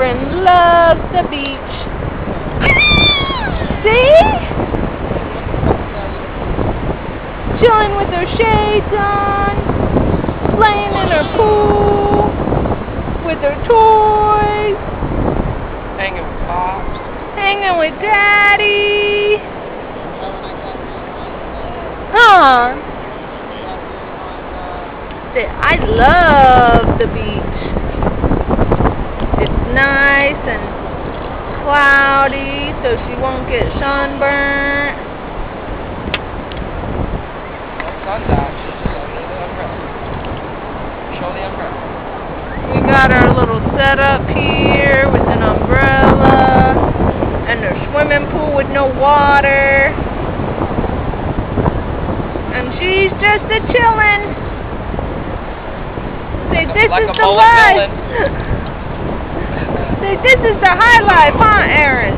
Erin loves the beach. See? Chilling with her shades on, playing in her pool, with her toys, Hanging with Pops. hanging with Daddy. Huh? I love the beach. It's nice and cloudy, so she won't get sunburnt. Sun's out. Show me the umbrella. Show the umbrella. We got our little setup here with an umbrella and a swimming pool with no water. And she's just a chillin'. Say, this Like is a the mullet life. villain. Say, this is the high life, huh, Erin?